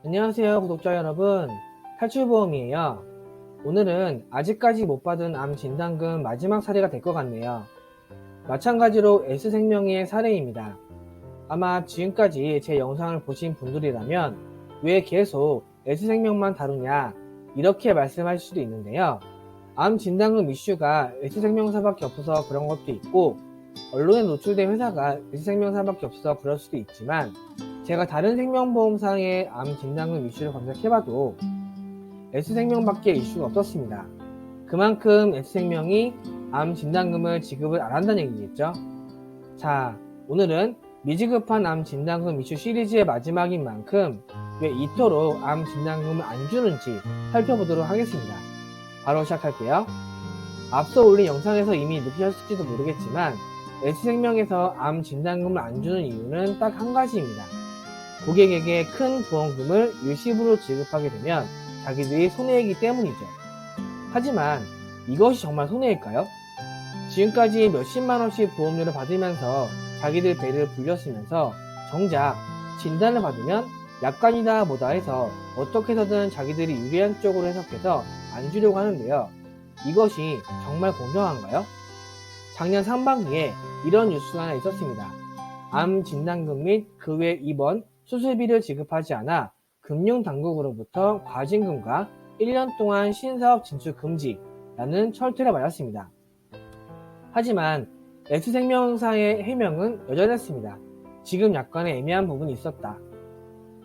안녕하세요, 구독자 여러분. 탈출보험이에요. 오늘은 아직까지 못 받은 암 진단금 마지막 사례가 될 것 같네요. 마찬가지로 S생명의 사례입니다. 아마 지금까지 제 영상을 보신 분들이라면 왜 계속 S생명만 다루냐 이렇게 말씀하실 수도 있는데요. 암 진단금 이슈가 S생명사밖에 없어서 그런 것도 있고, 언론에 노출된 회사가 S생명사밖에 없어서 그럴 수도 있지만, 제가 다른 생명보험사의 암 진단금 이슈를 검색해봐도 S생명밖에 이슈가 없었습니다. 그만큼 S생명이 암 진단금을 지급을 안 한다는 얘기겠죠. 자, 오늘은 미지급한 암 진단금 이슈 시리즈의 마지막인 만큼 왜 이토록 암 진단금을 안 주는지 살펴보도록 하겠습니다. 바로 시작할게요. 앞서 올린 영상에서 이미 느끼셨을지도 모르겠지만 S생명에서 암 진단금을 안 주는 이유는 딱 한 가지입니다. 고객에게 큰 보험금을 일시불로 지급하게 되면 자기들이 손해이기 때문이죠. 하지만 이것이 정말 손해일까요? 지금까지 몇십만원씩 보험료를 받으면서 자기들 배를 불렸으면서 정작 진단을 받으면 약관이다 뭐다 해서 어떻게 해서든 자기들이 유리한 쪽으로 해석해서 안 주려고 하는데요. 이것이 정말 공정한가요? 작년 상반기에 이런 뉴스가 하나 있었습니다. 암 진단금 및 그 외 입원, 수술비를 지급하지 않아 금융당국으로부터 과징금과 1년 동안 신사업 진출 금지라는 철퇴를 맞았습니다. 하지만 S생명사의 해명은 여전했습니다. 지금 약간의 애매한 부분이 있었다.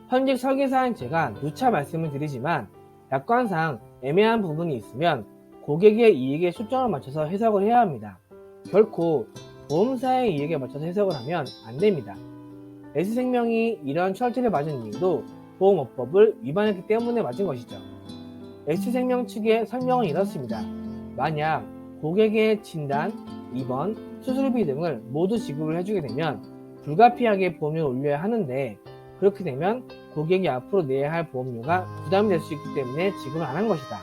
현직 설계사인 제가 누차 말씀을 드리지만 약관상 애매한 부분이 있으면 고객의 이익에 초점을 맞춰서 해석을 해야 합니다. 결코 보험사의 이익에 맞춰서 해석을 하면 안 됩니다. S생명이 이런 철퇴를 맞은 이유도 보험업법을 위반했기 때문에 맞은 것이죠. S생명 측의 설명은 이렇습니다. 만약 고객의 진단, 입원, 수술비 등을 모두 지급을 해주게 되면 불가피하게 보험료를 올려야 하는데, 그렇게 되면 고객이 앞으로 내야 할 보험료가 부담이 될 수 있기 때문에 지급을 안 한 것이다.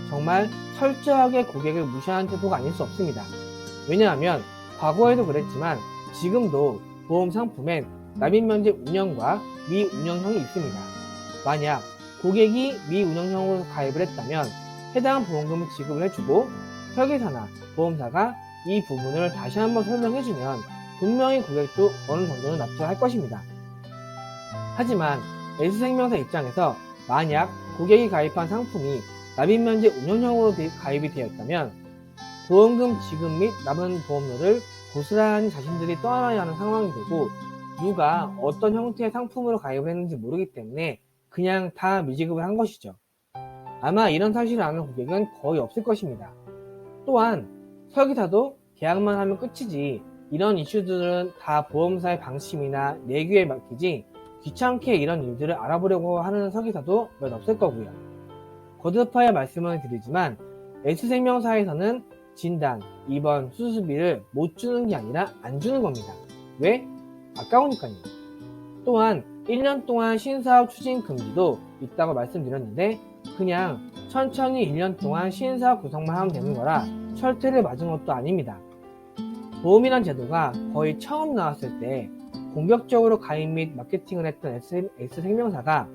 정말 철저하게 고객을 무시하는 태도가 아닐 수 없습니다. 왜냐하면 과거에도 그랬지만 지금도 보험 상품엔 납입면제 운영과 미운영형이 있습니다. 만약 고객이 미운영형으로 가입을 했다면 해당 보험금을 지급을 해주고 설계사나 보험사가 이 부분을 다시 한번 설명해주면 분명히 고객도 어느 정도는 납득할 것입니다. 하지만 S생명사 입장에서 만약 고객이 가입한 상품이 납입면제 운영형으로 가입이 되었다면 보험금 지급 및 남은 보험료를 고스란히 자신들이 떠안아야 하는 상황이 되고, 누가 어떤 형태의 상품으로 가입을 했는지 모르기 때문에 그냥 다 미지급을 한 것이죠. 아마 이런 사실을 아는 고객은 거의 없을 것입니다. 또한 설계사도 계약만 하면 끝이지 이런 이슈들은 다 보험사의 방침이나 내규에 맡기지 귀찮게 이런 일들을 알아보려고 하는 설계사도 몇 없을 거고요. 거듭하여 말씀을 드리지만 S생명사에서는 진단, 입원, 수술비를 못 주는 게 아니라 안 주는 겁니다. 왜? 아까우니까요. 또한 1년 동안 신사업 추진 금지도 있다고 말씀드렸는데 그냥 천천히 1년 동안 신사업 구성만 하면 되는 거라 철퇴를 맞은 것도 아닙니다. 보험이란 제도가 거의 처음 나왔을 때 공격적으로 가입 및 마케팅을 했던 S생명사가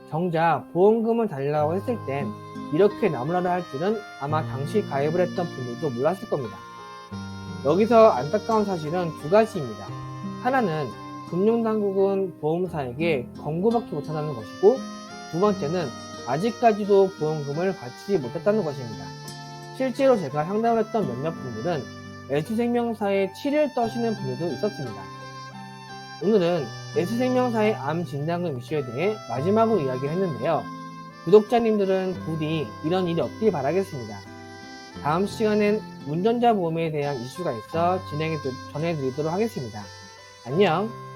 정작 보험금을 달라고 했을 땐 이렇게 나무라를 할 줄은 아마 당시 가입을 했던 분들도 몰랐을 겁니다. 여기서 안타까운 사실은 두 가지입니다. 하나는 금융당국은 보험사에게 권고밖에 못한다는 것이고, 두 번째는 아직까지도 보험금을 받지 못했다는 것입니다. 실제로 제가 상담을 했던 몇몇 분들은 S생명사에 치를 떠시는 분들도 있었습니다. 오늘은 S생명사의 암 진단금 이슈에 대해 마지막으로 이야기를 했는데요. 구독자님들은 부디 이런 일이 없길 바라겠습니다. 다음 시간엔 운전자 보험에 대한 이슈가 있어 전해드리도록 하겠습니다. 안녕!